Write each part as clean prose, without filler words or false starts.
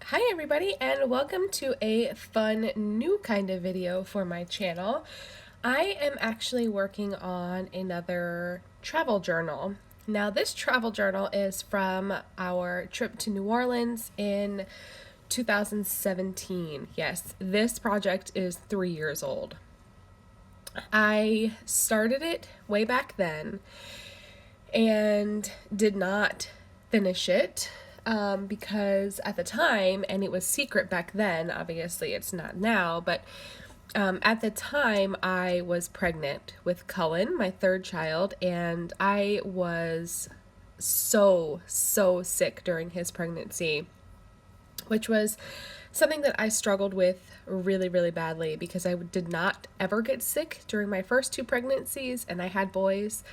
Hi everybody, and welcome to a fun new kind of video for my channel. I am actually working on another travel journal. Now this travel journal is from our trip to New Orleans in 2017. Yes, this project is 3 years old. I started it way back then and did not finish it because at the time, and it was secret back then, obviously it's not now, but at the time I was pregnant with Cullen, my third child, and I was so sick during his pregnancy, which was something that I struggled with really badly because I did not ever get sick during my first two pregnancies, and I had boys.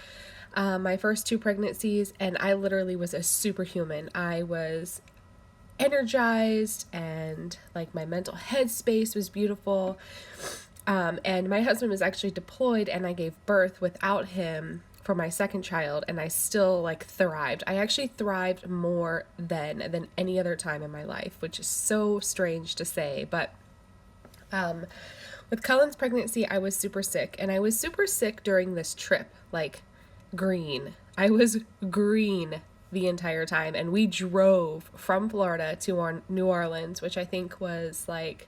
My first two pregnancies, and I literally was a superhuman. I was energized, and like my mental headspace was beautiful. And my husband was actually deployed, and I gave birth without him for my second child, and I still like thrived. I actually thrived more then than any other time in my life, which is so strange to say, but with Cullen's pregnancy, I was super sick, and I was super sick during this trip, like green. I was green the entire time, and we drove from Florida to New Orleans, which I think was like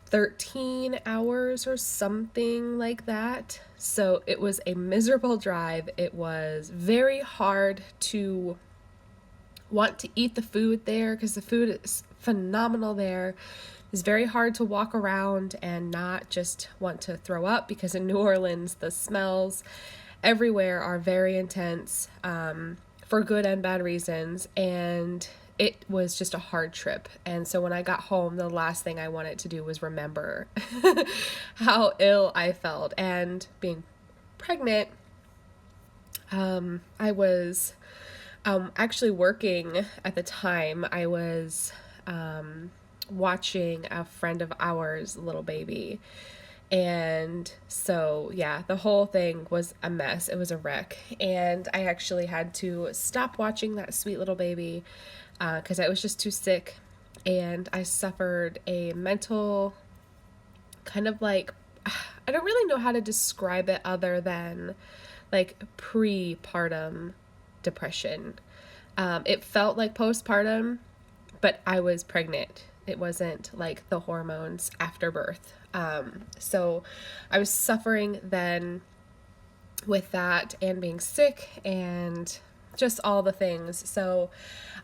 13 hours or something like that. So it was a miserable drive. It was very hard to want to eat the food there because the food is phenomenal there. It's very hard to walk around and not just want to throw up because in New Orleans, the smells everywhere are very intense for good and bad reasons. And it was just a hard trip. And so when I got home, the last thing I wanted to do was remember how ill I felt. And being pregnant, I was actually working at the time. I was watching a friend of ours' little baby. And so, yeah, the whole thing was a mess. It was a wreck. And I actually had to stop watching that sweet little baby because I was just too sick. And I suffered a mental kind of like, I don't really know how to describe it other than like prepartum depression. It felt like postpartum, but I was pregnant. It wasn't like the hormones after birth. So I was suffering then with that and being sick and just all the things. So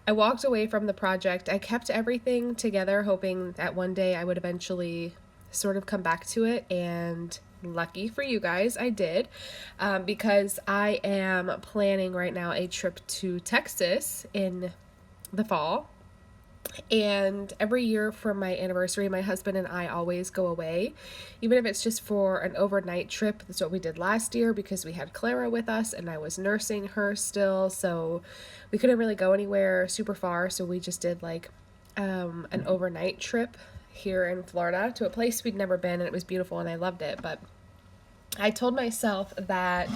I walked away from the project. I kept everything together, hoping that one day I would eventually sort of come back to it. And lucky for you guys, I did, because I am planning right now a trip to Texas in the fall. And every year for my anniversary, my husband and I always go away, even if it's just for an overnight trip. That's what we did last year because we had Clara with us and I was nursing her still. So we couldn't really go anywhere super far. So we just did like an overnight trip here in Florida to a place we'd never been, and it was beautiful and I loved it. But I told myself that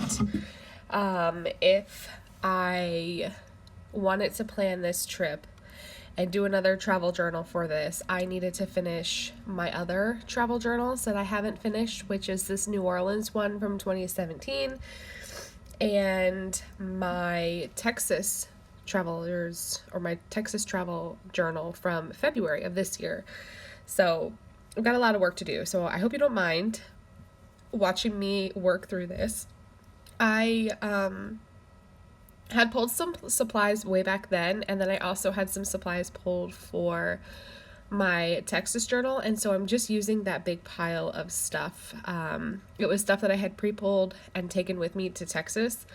if I wanted to plan this trip and do another travel journal for this, I needed to finish my other travel journals that I haven't finished, which is this New Orleans one from 2017 and my Texas my Texas travel journal from February of this year. So I've got a lot of work to do. So I hope you don't mind watching me work through this. I had pulled some supplies way back then, and then I also had some supplies pulled for my Texas journal, and so I'm just using that big pile of stuff. It was stuff that I had pre-pulled and taken with me to Texas,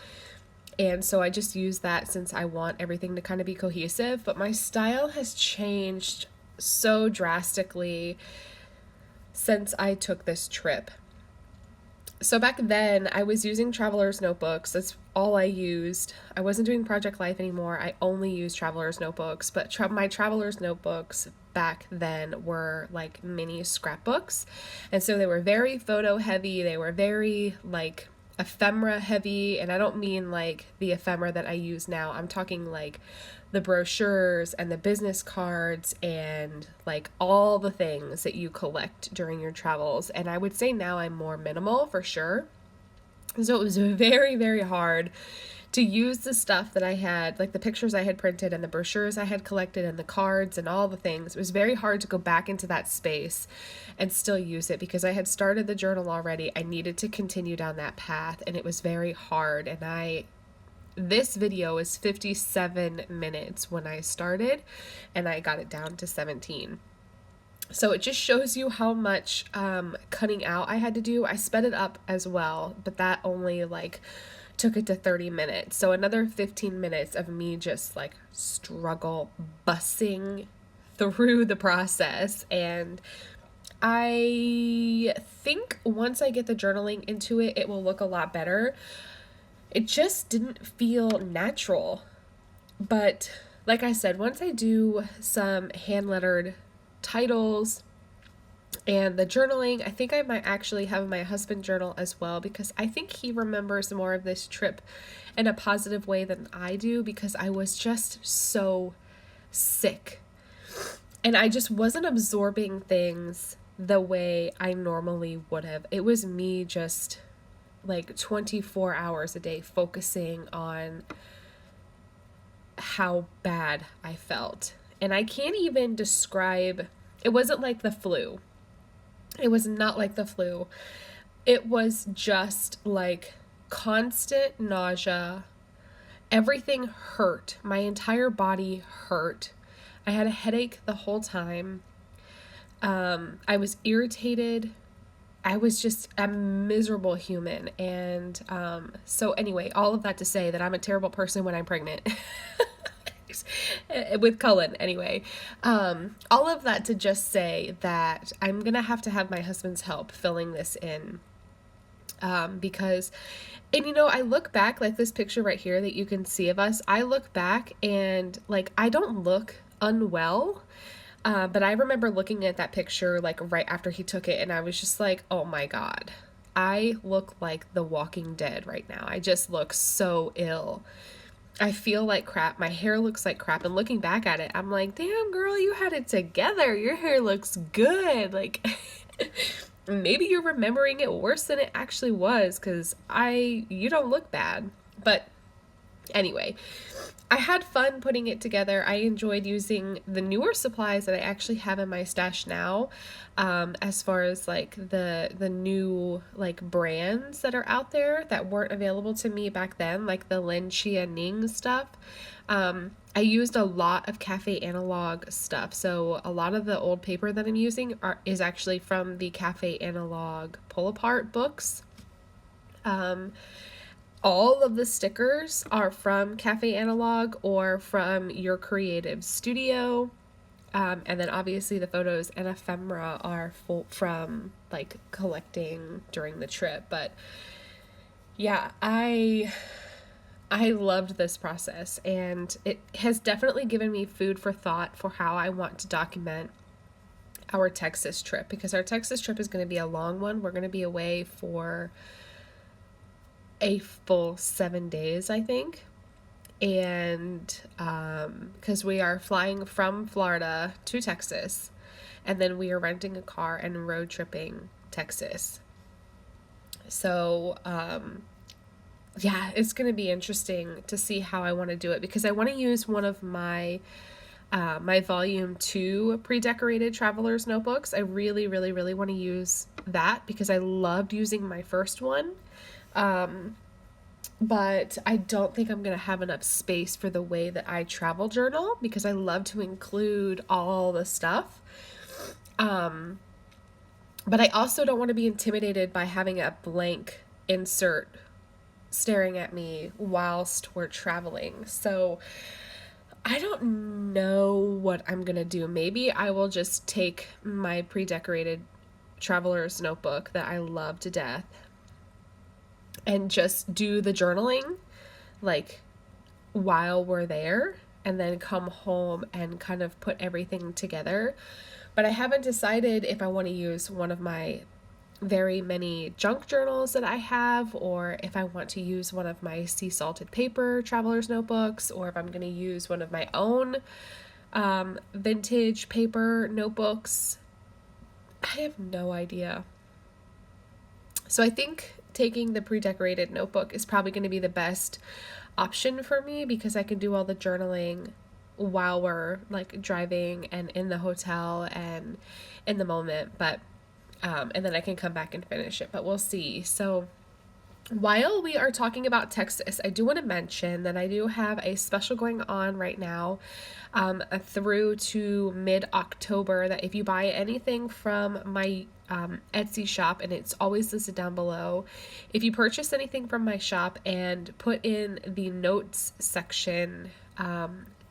and so I just use that since I want everything to kind of be cohesive. But my style has changed so drastically since I took this trip. So back then, I was using traveler's notebooks. That's all I used. I wasn't doing Project Life anymore. I only used traveler's notebooks. But my traveler's notebooks back then were like mini scrapbooks. And so they were very photo heavy. They were very like ephemera heavy. And I don't mean like the ephemera that I use now. I'm talking like the brochures and the business cards and like all the things that you collect during your travels. And I would say now I'm more minimal for sure. So it was very, very hard to use the stuff that I had, like the pictures I had printed and the brochures I had collected and the cards and all the things. It was very hard to go back into that space and still use it because I had started the journal already. I needed to continue down that path, and it was very hard. And this video is 57 minutes when I started, and I got it down to 17. So it just shows you how much cutting out I had to do. I sped it up as well, but that only like took it to 30 minutes. So another 15 minutes of me just like struggle bussing through the process. And I think once I get the journaling into it, it will look a lot better. It just didn't feel natural. But like I said, once I do some hand-lettered titles and the journaling, I think I might actually have my husband journal as well, because I think he remembers more of this trip in a positive way than I do, because I was just so sick and I just wasn't absorbing things the way I normally would have. It was me just like 24 hours a day focusing on how bad I felt. And I can't even describe, it wasn't like the flu. It was not like the flu. It was just like constant nausea. Everything hurt. My entire body hurt. I had a headache the whole time. I was irritated. I was just a miserable human. And so anyway, all of that to say that I'm a terrible person when I'm pregnant. With Cullen, anyway. All of that to just say that I'm going to have my husband's help filling this in. Because, and you know, I look back, like this picture right here that you can see of us, I look back and like, I don't look unwell. But I remember looking at that picture like right after he took it, and I was just like, oh my God, I look like the Walking Dead right now. I just look so ill. I feel like crap. My hair looks like crap. And looking back at it, I'm like, damn girl, you had it together. Your hair looks good. Like, maybe you're remembering it worse than it actually was, because you don't look bad. But anyway, I had fun putting it together. I enjoyed using the newer supplies that I actually have in my stash now, as far as like the new like brands that are out there that weren't available to me back then, like the Lin Chia Ning stuff. I used a lot of Cafe Analog stuff. So a lot of the old paper that I'm using is actually from the Cafe Analog Pull Apart books. All of the stickers are from Cafe Analog or from your creative studio. And then obviously the photos and ephemera are from like collecting during the trip. But yeah, I loved this process, and it has definitely given me food for thought for how I want to document our Texas trip, because our Texas trip is going to be a long one. We're going to be away for a full 7 days, I think. And because we are flying from Florida to Texas, and then we are renting a car and road tripping Texas. So yeah, it's going to be interesting to see how I want to do it, because I want to use one of my my volume 2 pre-decorated traveler's notebooks. I really, really, really want to use that because I loved using my first one. But I don't think I'm going to have enough space for the way that I travel journal, because I love to include all the stuff. But I also don't want to be intimidated by having a blank insert staring at me whilst we're traveling. So I don't know what I'm going to do. Maybe I will just take my pre-decorated traveler's notebook that I love to death and just do the journaling like while we're there, and then come home and kind of put everything together. But I haven't decided if I want to use one of my very many junk journals that I have, or if I want to use one of my sea salted paper traveler's notebooks, or if I'm going to use one of my own vintage paper notebooks. I have no idea. So I think taking the pre-decorated notebook is probably going to be the best option for me, because I can do all the journaling while we're like driving and in the hotel and in the moment, but and then I can come back and finish it, but we'll see. So while we are talking about Texas, I do want to mention that I do have a special going on right now through to mid-October, that if you buy anything from my Etsy shop, and it's always listed down below, if you purchase anything from my shop and put in the notes section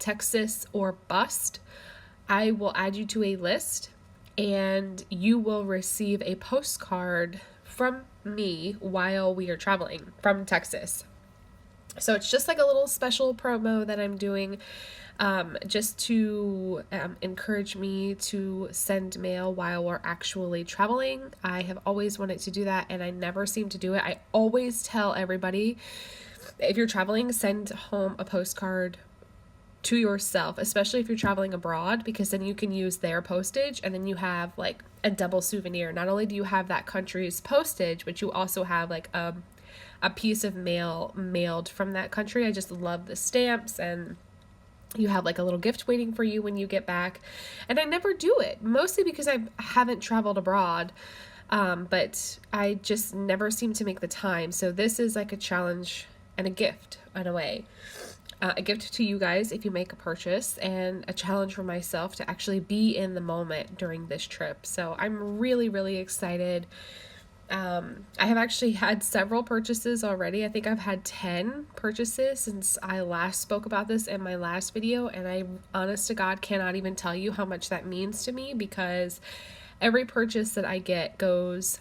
Texas or bust, I will add you to a list and you will receive a postcard from me while we are traveling from Texas. So it's just like a little special promo that I'm doing just to encourage me to send mail while we're actually traveling. I have always wanted to do that and I never seem to do it. I always tell everybody, if you're traveling, send home a postcard to yourself, especially if you're traveling abroad, because then you can use their postage and then you have like a double souvenir. Not only do you have that country's postage, but you also have like a piece of mail mailed from that country. I just love the stamps, and you have like a little gift waiting for you when you get back. And I never do it, mostly because I haven't traveled abroad, but I just never seem to make the time. So this is like a challenge and a gift in a way. A gift to you guys if you make a purchase, and a challenge for myself to actually be in the moment during this trip. So I'm really, really excited. I have actually had several purchases already. I think I've had 10 purchases since I last spoke about this in my last video, and I, honest to God, cannot even tell you how much that means to me, because every purchase that I get goes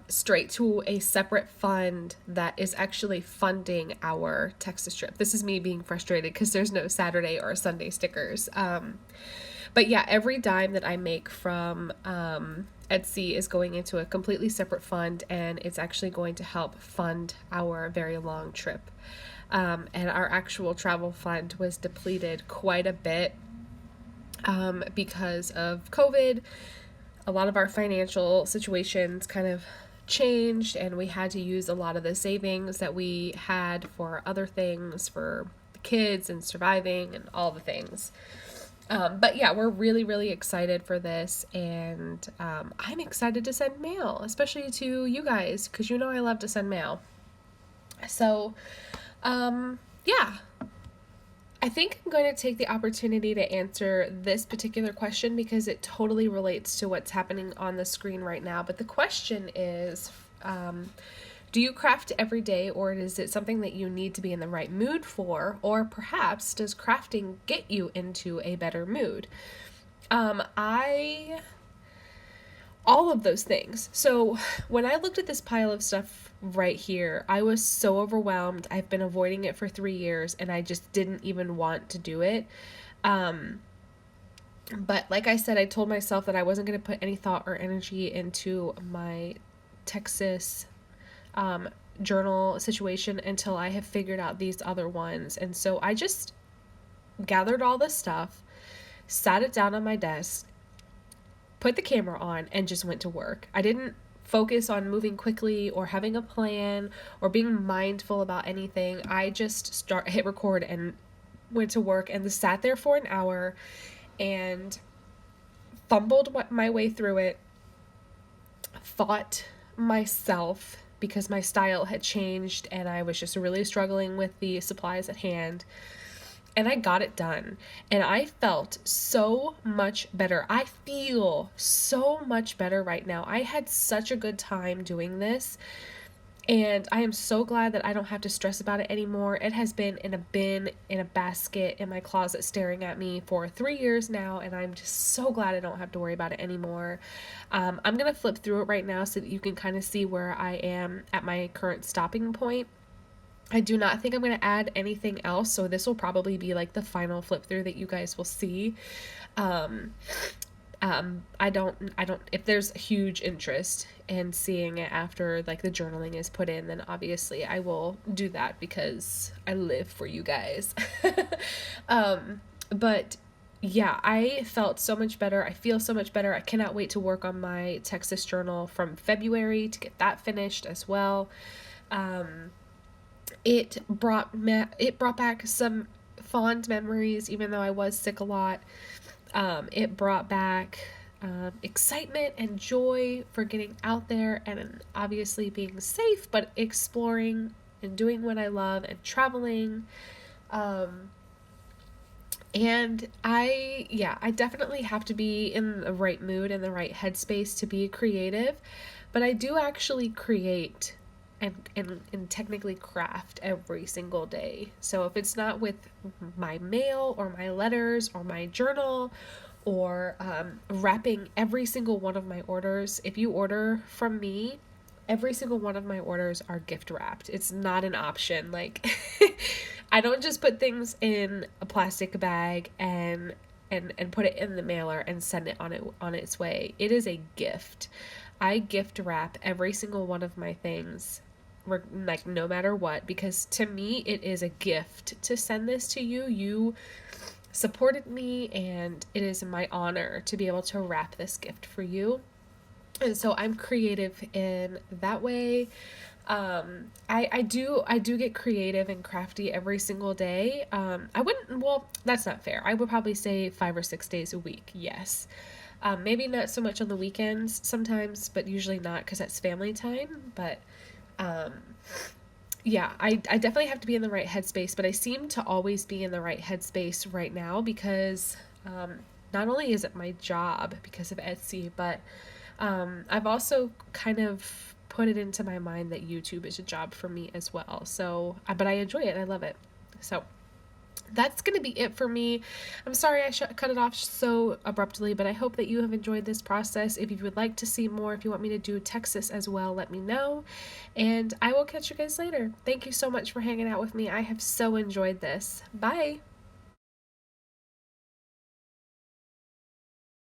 straight to a separate fund that is actually funding our Texas trip. This is me being frustrated because there's no Saturday or Sunday stickers. But yeah, every dime that I make from Etsy is going into a completely separate fund, and it's actually going to help fund our very long trip. And our actual travel fund was depleted quite a bit because of COVID. A lot of our financial situations kind of changed, and we had to use a lot of the savings that we had for other things, for the kids and surviving and all the things. But yeah, we're really, really excited for this, and I'm excited to send mail, especially to you guys, because you know I love to send mail. So, yeah. I think I'm going to take the opportunity to answer this particular question because it totally relates to what's happening on the screen right now. But the question is, do you craft every day, or is it something that you need to be in the right mood for? Or perhaps does crafting get you into a better mood? All of those things. So when I looked at this pile of stuff right here, I was so overwhelmed. I've been avoiding it for 3 years and I just didn't even want to do it. But like I said, I told myself that I wasn't going to put any thought or energy into my Texas journal situation until I have figured out these other ones. And so I just gathered all this stuff, sat it down on my desk, put the camera on, and just went to work. I didn't focus on moving quickly or having a plan or being mindful about anything. I just hit record and went to work and sat there for an hour and fumbled my way through it, fought myself because my style had changed and I was just really struggling with the supplies at hand. And I got it done, and I felt so much better. I feel so much better right now. I had such a good time doing this, and I am so glad that I don't have to stress about it anymore. It has been in a bin, in a basket, in my closet staring at me for 3 years now, and I'm just so glad I don't have to worry about it anymore. I'm going to flip through it right now so that you can kind of see where I am at my current stopping point. I do not think I'm going to add anything else, so this will probably be like the final flip through that you guys will see. I don't, if there's huge interest in seeing it after like the journaling is put in, then obviously I will do that because I live for you guys. But yeah, I felt so much better. I feel so much better. I cannot wait to work on my Texas journal from February to get that finished as well. Um, it brought back some fond memories, even though I was sick a lot. It brought back excitement and joy for getting out there and obviously being safe, but exploring and doing what I love and traveling. Um, I definitely have to be in the right mood and the right headspace to be creative, but I do actually create and technically craft every single day. So if it's not with my mail or my letters or my journal or wrapping every single one of my orders, if you order from me, every single one of my orders are gift wrapped. It's not an option. Like I don't just put things in a plastic bag and put it in the mailer and send it on its way. It is a gift. I gift wrap every single one of my things, like no matter what, because to me it is a gift to send this to you. You supported me and it is my honor to be able to wrap this gift for you. And so I'm creative in that way. I do get creative and crafty every single day. I wouldn't, well, that's not fair. I would probably say 5 or 6 days a week. Yes. Maybe not so much on the weekends sometimes, but usually not because that's family time. But, um, yeah, I definitely have to be in the right headspace, but I seem to always be in the right headspace right now because, not only is it my job because of Etsy, but I've also kind of put it into my mind that YouTube is a job for me as well. So, but I enjoy it. I love it. So that's going to be it for me. I'm sorry I cut it off so abruptly, but I hope that you have enjoyed this process. If you would like to see more, if you want me to do Texas as well, let me know. And I will catch you guys later. Thank you so much for hanging out with me. I have so enjoyed this. Bye.